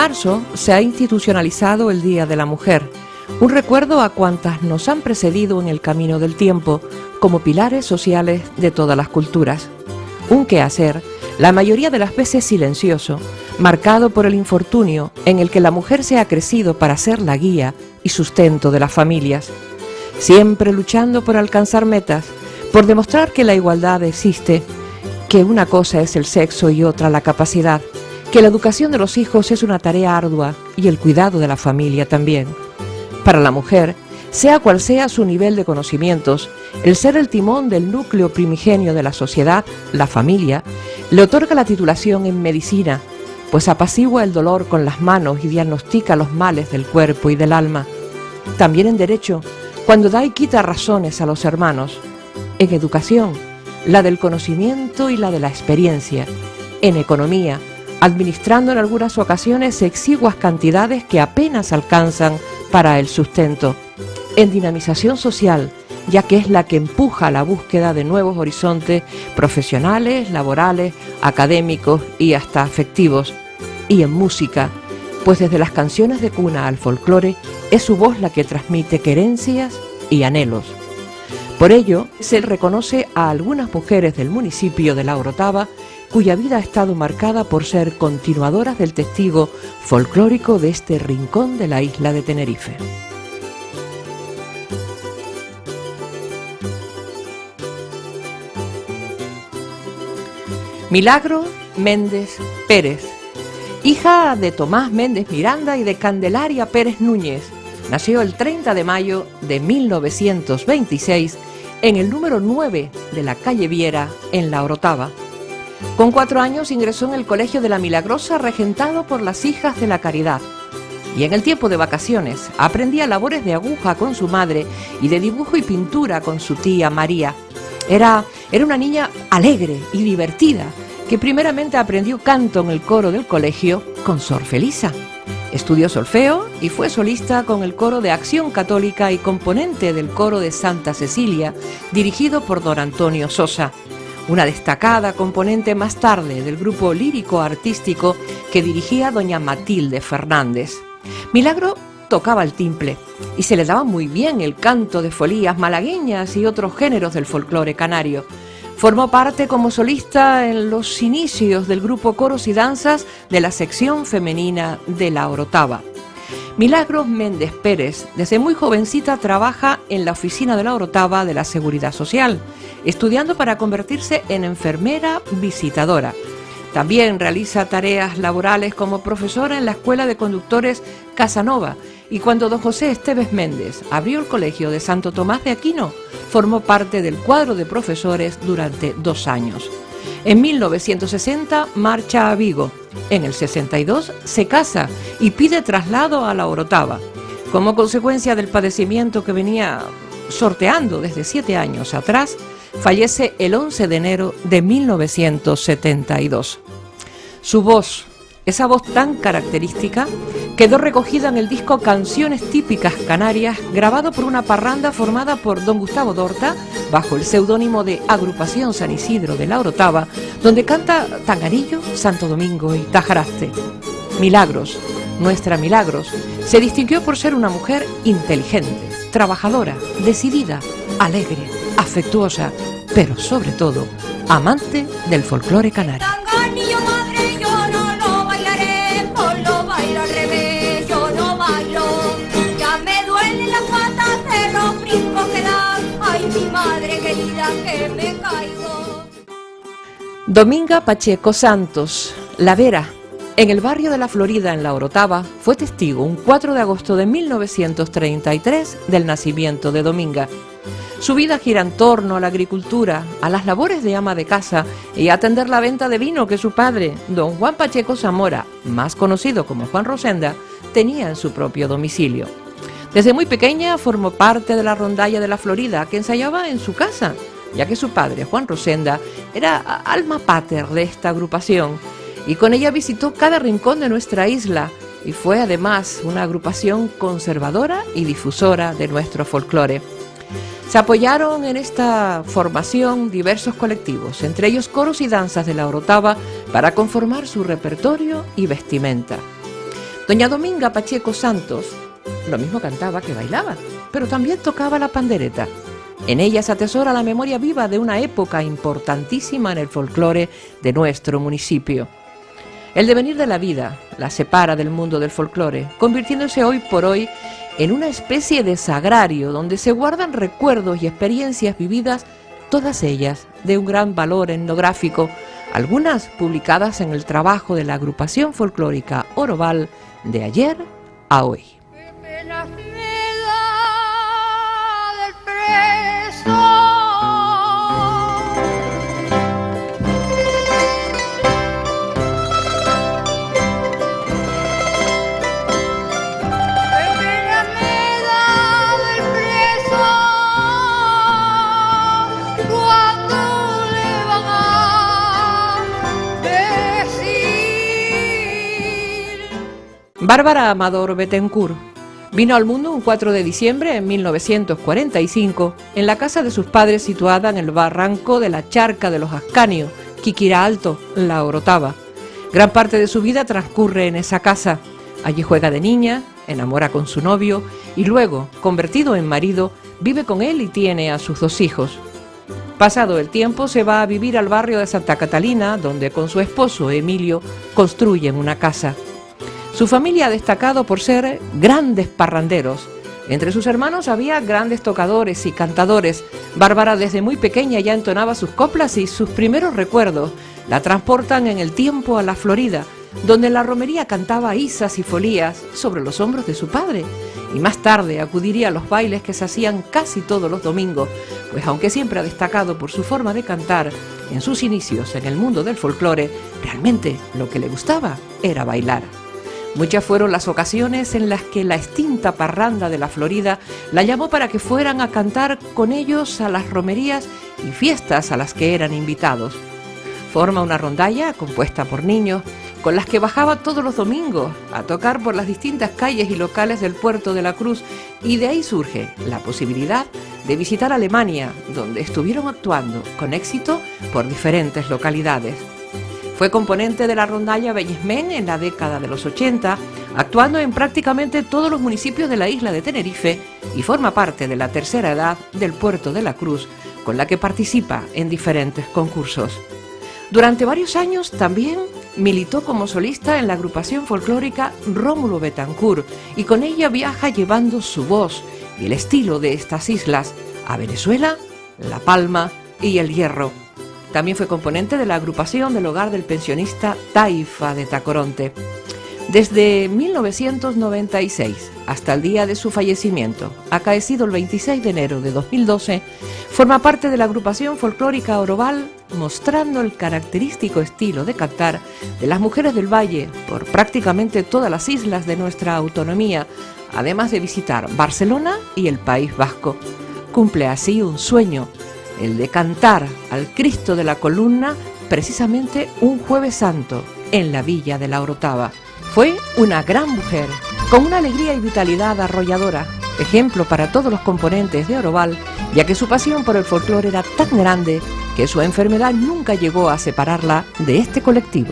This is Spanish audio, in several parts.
marzo se ha institucionalizado el Día de la Mujer, un recuerdo a cuantas nos han precedido en el camino del tiempo como pilares sociales de todas las culturas. Un quehacer, la mayoría de las veces silencioso, marcado por el infortunio en el que la mujer se ha crecido para ser la guía y sustento de las familias, siempre luchando por alcanzar metas, por demostrar que la igualdad existe, que una cosa es el sexo y otra la capacidad, que la educación de los hijos es una tarea ardua y el cuidado de la familia también. Para la mujer, sea cual sea su nivel de conocimientos, el ser el timón del núcleo primigenio de la sociedad, la familia, le otorga la titulación en medicina, pues apacigua el dolor con las manos y diagnostica los males del cuerpo y del alma. También en derecho, cuando da y quita razones a los hermanos. En educación, la del conocimiento y la de la experiencia. En economía, administrando en algunas ocasiones exiguas cantidades que apenas alcanzan para el sustento. En dinamización social, ya que es la que empuja la búsqueda de nuevos horizontes profesionales, laborales, académicos y hasta afectivos. Y en música, pues desde las canciones de cuna al folclore, es su voz la que transmite querencias y anhelos. Por ello, se reconoce a algunas mujeres del municipio de La Orotava, cuya vida ha estado marcada por ser continuadoras del testigo folclórico de este rincón de la isla de Tenerife. Milagro Méndez Pérez, hija de Tomás Méndez Miranda y de Candelaria Pérez Núñez, nació el 30 de mayo de 1926 en el número 9 de la calle Viera, en La Orotava. Con 4 años ingresó en el Colegio de la Milagrosa, regentado por las Hijas de la Caridad. Y en el tiempo de vacaciones aprendía labores de aguja con su madre y de dibujo y pintura con su tía María. Era una niña alegre y divertida, que primeramente aprendió canto en el coro del colegio con Sor Felisa. Estudió solfeo y fue solista con el coro de Acción Católica y componente del coro de Santa Cecilia, dirigido por don Antonio Sosa, una destacada componente más tarde del grupo lírico-artístico que dirigía doña Matilde Fernández. Milagro tocaba el timple y se le daba muy bien el canto de folías malagueñas y otros géneros del folclore canario. Formó parte como solista en los inicios del grupo Coros y Danzas de la sección femenina de La Orotava. Milagros Méndez Pérez, desde muy jovencita, trabaja en la oficina de La Orotava de la Seguridad Social, estudiando para convertirse en enfermera visitadora. También realiza tareas laborales como profesora en la Escuela de Conductores Casanova, y cuando don José Esteves Méndez abrió el Colegio de Santo Tomás de Aquino, formó parte del cuadro de profesores durante 2 años. En 1960 marcha a Vigo. En el 62 se casa y pide traslado a La Orotava. Como consecuencia del padecimiento que venía sorteando desde 7 años atrás, fallece el 11 de enero de 1972. Su voz, esa voz tan característica, quedó recogida en el disco Canciones Típicas Canarias, grabado por una parranda formada por don Gustavo Dorta, bajo el seudónimo de Agrupación San Isidro de La Orotava, donde canta Tangarillo, Santo Domingo y Tajaraste. Milagros, nuestra Milagros, se distinguió por ser una mujer inteligente, trabajadora, decidida, alegre, afectuosa, pero sobre todo, amante del folclore canario. Dominga Pacheco Santos, La Vera, en el barrio de La Florida, en La Orotava, fue testigo un 4 de agosto de 1933 del nacimiento de Dominga. Su vida gira en torno a la agricultura, a las labores de ama de casa y a atender la venta de vino que su padre, don Juan Pacheco Zamora, más conocido como Juan Rosenda, tenía en su propio domicilio. Desde muy pequeña formó parte de la rondalla de La Florida, que ensayaba en su casa, ya que su padre, Juan Rosenda, era alma pater de esta agrupación, y con ella visitó cada rincón de nuestra isla, y fue además una agrupación conservadora y difusora de nuestro folclore. Se apoyaron en esta formación diversos colectivos, entre ellos coros y danzas de La Orotava, para conformar su repertorio y vestimenta. Doña Dominga Pacheco Santos lo mismo cantaba que bailaba, pero también tocaba la pandereta. En ella se atesora la memoria viva de una época importantísima en el folclore de nuestro municipio. El devenir de la vida la separa del mundo del folclore, convirtiéndose hoy por hoy en una especie de sagrario donde se guardan recuerdos y experiencias vividas, todas ellas de un gran valor etnográfico, algunas publicadas en el trabajo de la agrupación folclórica Oroval de ayer a hoy. Bárbara Amador Bettencourt vino al mundo un 4 de diciembre de 1945 en la casa de sus padres situada en el barranco de la Charca de los Ascanios, Quiquira Alto, La Orotava. Gran parte de su vida transcurre en esa casa. Allí juega de niña, enamora con su novio y luego, convertido en marido, vive con él y tiene a sus 2 hijos. Pasado el tiempo se va a vivir al barrio de Santa Catalina, donde con su esposo Emilio construyen una casa. Su familia ha destacado por ser grandes parranderos. Entre sus hermanos había grandes tocadores y cantadores. Bárbara desde muy pequeña ya entonaba sus coplas y sus primeros recuerdos la transportan en el tiempo a la Florida, donde en la romería cantaba isas y folías sobre los hombros de su padre. Y más tarde acudiría a los bailes que se hacían casi todos los domingos, pues aunque siempre ha destacado por su forma de cantar, en sus inicios en el mundo del folclore, realmente lo que le gustaba era bailar. Muchas fueron las ocasiones en las que la extinta parranda de la Florida la llamó para que fueran a cantar con ellos a las romerías y fiestas a las que eran invitados. Forma una rondalla compuesta por niños con las que bajaba todos los domingos a tocar por las distintas calles y locales del puerto de la Cruz, y de ahí surge la posibilidad de visitar Alemania, donde estuvieron actuando con éxito por diferentes localidades. Fue componente de la rondalla Bellismen en la década de los 80, actuando en prácticamente todos los municipios de la isla de Tenerife, y forma parte de la tercera edad del puerto de la Cruz, con la que participa en diferentes concursos. Durante varios años también militó como solista en la agrupación folclórica Rómulo Betancourt, y con ella viaja llevando su voz y el estilo de estas islas a Venezuela, La Palma y El Hierro. También fue componente de la agrupación del Hogar del Pensionista Taifa de Tacoronte. Desde 1996 hasta el día de su fallecimiento, acaecido el 26 de enero de 2012, forma parte de la agrupación folclórica Oroval, mostrando el característico estilo de cantar de las mujeres del Valle por prácticamente todas las islas de nuestra autonomía, además de visitar Barcelona y el País Vasco. Cumple así un sueño, el de cantar al Cristo de la Columna precisamente un Jueves Santo en la villa de La Orotava. Fue una gran mujer, con una alegría y vitalidad arrolladora, ejemplo para todos los componentes de Oroval, ya que su pasión por el folclore era tan grande que su enfermedad nunca llegó a separarla de este colectivo.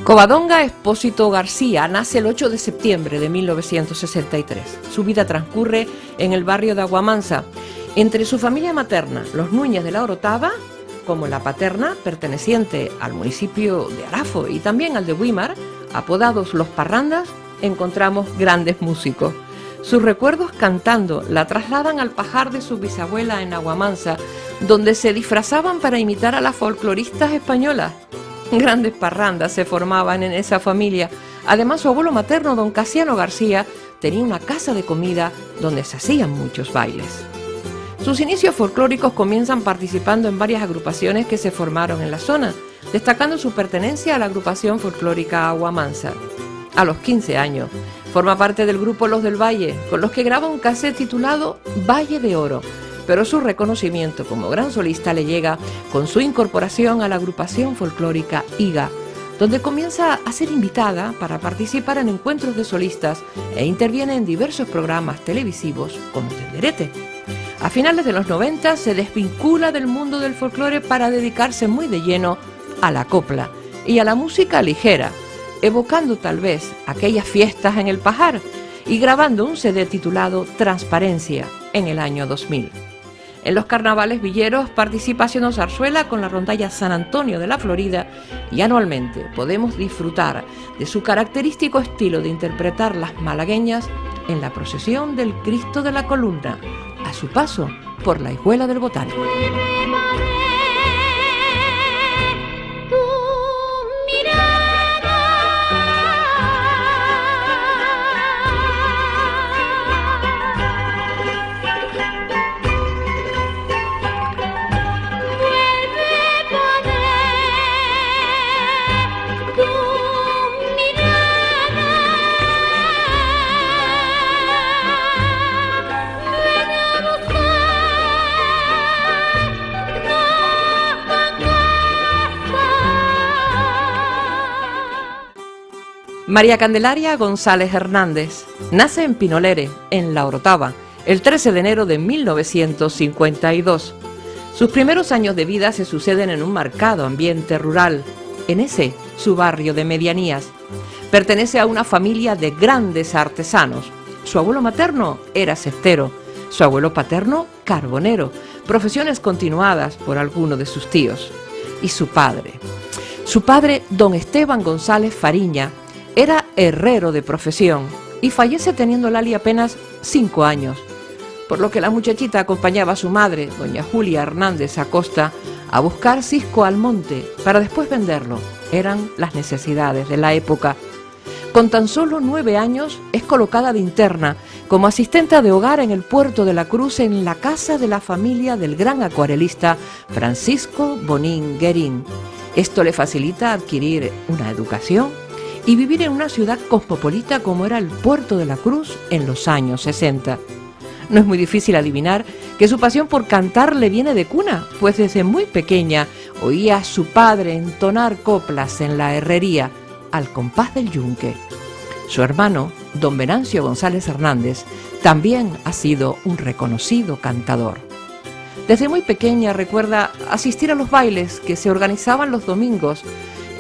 Covadonga Expósito García nace el 8 de septiembre de 1963. Su vida transcurre en el barrio de Aguamansa. Entre su familia materna, los Núñez de La Orotava, como la paterna, perteneciente al municipio de Arafo y también al de Güímar, apodados los Parrandas, encontramos grandes músicos. Sus recuerdos cantando la trasladan al pajar de su bisabuela en Aguamansa, donde se disfrazaban para imitar a las folcloristas españolas. Grandes parrandas se formaban en esa familia. Además, su abuelo materno, don Casiano García, tenía una casa de comida donde se hacían muchos bailes. Sus inicios folclóricos comienzan participando en varias agrupaciones que se formaron en la zona, destacando su pertenencia a la agrupación folclórica Agua Mansa. A los 15 años, forma parte del grupo Los del Valle, con los que graba un cassette titulado Valle de Oro, pero su reconocimiento como gran solista le llega con su incorporación a la agrupación folclórica Iga, donde comienza a ser invitada para participar en encuentros de solistas e interviene en diversos programas televisivos con tenderete. A finales de los 90 se desvincula del mundo del folclore para dedicarse muy de lleno a la copla y a la música ligera, evocando tal vez aquellas fiestas en el Pajar y grabando un CD titulado Transparencia en el año 2000. En los carnavales villeros participa haciendo zarzuela con la rondalla San Antonio de la Florida y anualmente podemos disfrutar de su característico estilo de interpretar las malagueñas en la procesión del Cristo de la Columna, a su paso por la Hijuela del Botánico. María Candelaria González Hernández nace en Pinolere, en La Orotava, el 13 de enero de 1952. Sus primeros años de vida se suceden en un marcado ambiente rural, en ese su barrio de medianías. Pertenece a una familia de grandes artesanos. Su abuelo materno era cestero, su abuelo paterno carbonero, profesiones continuadas por alguno de sus tíos. Y su padre, don Esteban González Fariña, era herrero de profesión y fallece teniendo Lali apenas 5 años, por lo que la muchachita acompañaba a su madre, doña Julia Hernández Acosta, a buscar cisco al monte para después venderlo. Eran las necesidades de la época. Con tan solo 9 años es colocada de interna como asistente de hogar en el puerto de la Cruz, en la casa de la familia del gran acuarelista Francisco Bonín Guerín. Esto le facilita adquirir una educación y vivir en una ciudad cosmopolita como era el Puerto de la Cruz en los años 60. No es muy difícil adivinar que su pasión por cantar le viene de cuna, pues desde muy pequeña oía a su padre entonar coplas en la herrería, al compás del yunque. Su hermano, don Venancio González Hernández, también ha sido un reconocido cantador. Desde muy pequeña recuerda asistir a los bailes que se organizaban los domingos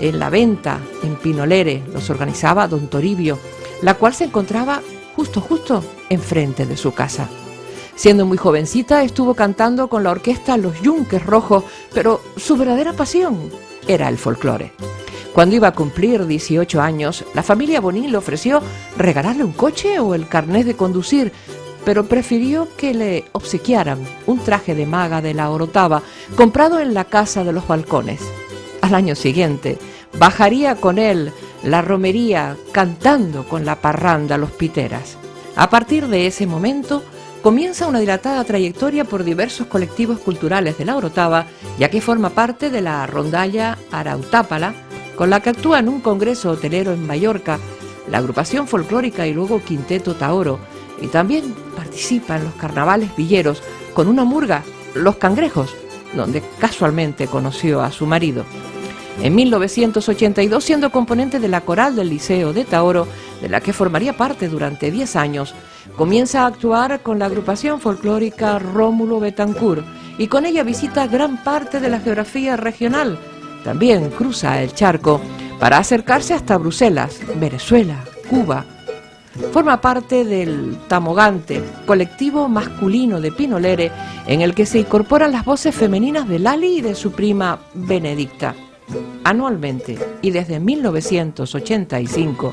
en La Venta, en Pinolere. Los organizaba don Toribio, la cual se encontraba justo enfrente de su casa. Siendo muy jovencita estuvo cantando con la orquesta Los Yunques Rojos, pero su verdadera pasión era el folclore. Cuando iba a cumplir 18 años, la familia Bonín le ofreció regalarle un coche o el carnet de conducir, pero prefirió que le obsequiaran un traje de maga de La Orotava, comprado en la Casa de los Balcones. Al año siguiente, bajaría con él la romería cantando con la parranda Los Piteras. A partir de ese momento, comienza una dilatada trayectoria por diversos colectivos culturales de La Orotava, ya que forma parte de la rondalla Arautápala, con la que actúa en un congreso hotelero en Mallorca, la agrupación folclórica y luego Quinteto Taoro, y también participa en los carnavales villeros con una murga, Los Cangrejos, donde casualmente conoció a su marido. En 1982, siendo componente de la coral del Liceo de Taoro, de la que formaría parte durante 10 años, comienza a actuar con la agrupación folclórica Rómulo Betancourt y con ella visita gran parte de la geografía regional. También cruza el charco para acercarse hasta Bruselas, Venezuela, Cuba. Forma parte del Tamogante, colectivo masculino de Pinolere, en el que se incorporan las voces femeninas de Lali y de su prima Benedicta. Anualmente, y desde 1985,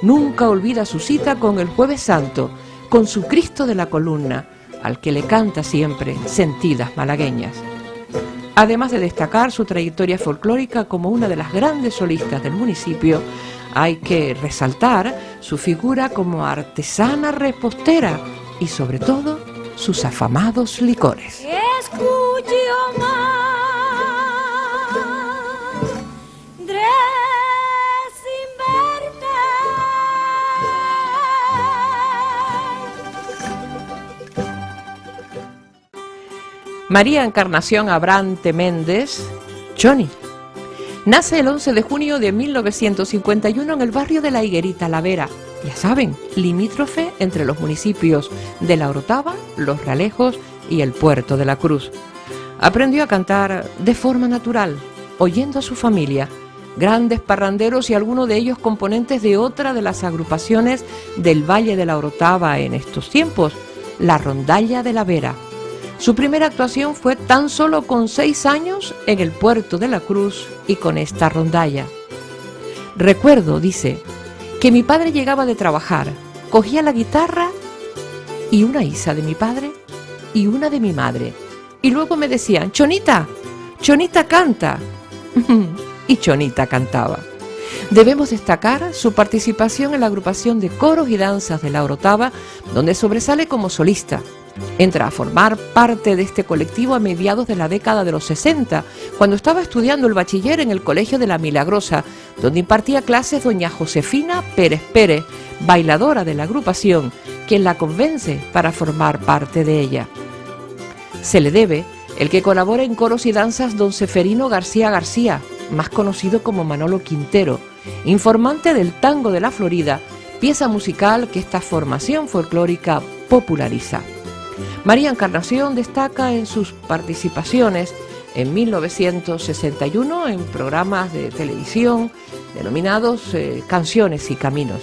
nunca olvida su cita con el Jueves Santo, con su Cristo de la Columna, al que le canta siempre sentidas malagueñas. Además de destacar su trayectoria folclórica como una de las grandes solistas del municipio, hay que resaltar su figura como artesana repostera y, sobre todo, sus afamados licores. María Encarnación Abrante Méndez, Choni, nace el 11 de junio de 1951 en el barrio de La Higuerita, La Vera, ya saben, limítrofe entre los municipios de La Orotava, Los Realejos y el Puerto de la Cruz. Aprendió a cantar de forma natural, oyendo a su familia, grandes parranderos y algunos de ellos componentes de otra de las agrupaciones del Valle de La Orotava en estos tiempos, la Rondalla de La Vera. Su primera actuación fue tan solo con 6 años en el Puerto de la Cruz y con esta rondalla. Recuerdo, dice, que mi padre llegaba de trabajar, cogía la guitarra y una isa de mi padre y una de mi madre. Y luego me decían, Chonita, Chonita canta. Y Chonita cantaba. Debemos destacar su participación en la agrupación de coros y danzas de La Orotava, donde sobresale como solista. Entra a formar parte de este colectivo a mediados de la década de los 60, cuando estaba estudiando el bachiller en el Colegio de la Milagrosa, donde impartía clases doña Josefina Pérez Pérez, bailadora de la agrupación, quien la convence para formar parte de ella. Se le debe el que colabora en coros y danzas don Seferino García García, más conocido como Manolo Quintero, informante del tango de la Florida, pieza musical que esta formación folclórica populariza. María Encarnación destaca en sus participaciones en 1961 en programas de televisión denominados Canciones y Caminos.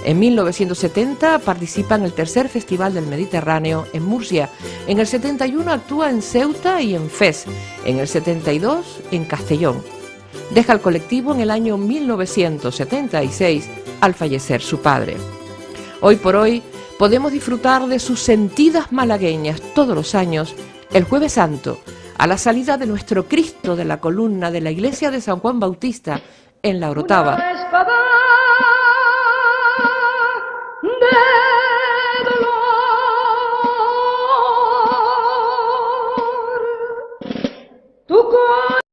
En 1970 participa en el tercer Festival del Mediterráneo en Murcia. En el 71 actúa en Ceuta y en Fez. En el 72 en Castellón. Deja el colectivo en el año 1976 al fallecer su padre. Hoy por hoy podemos disfrutar de sus sentidas malagueñas todos los años, el Jueves Santo, a la salida de nuestro Cristo de la columna de la iglesia de San Juan Bautista en La Orotava.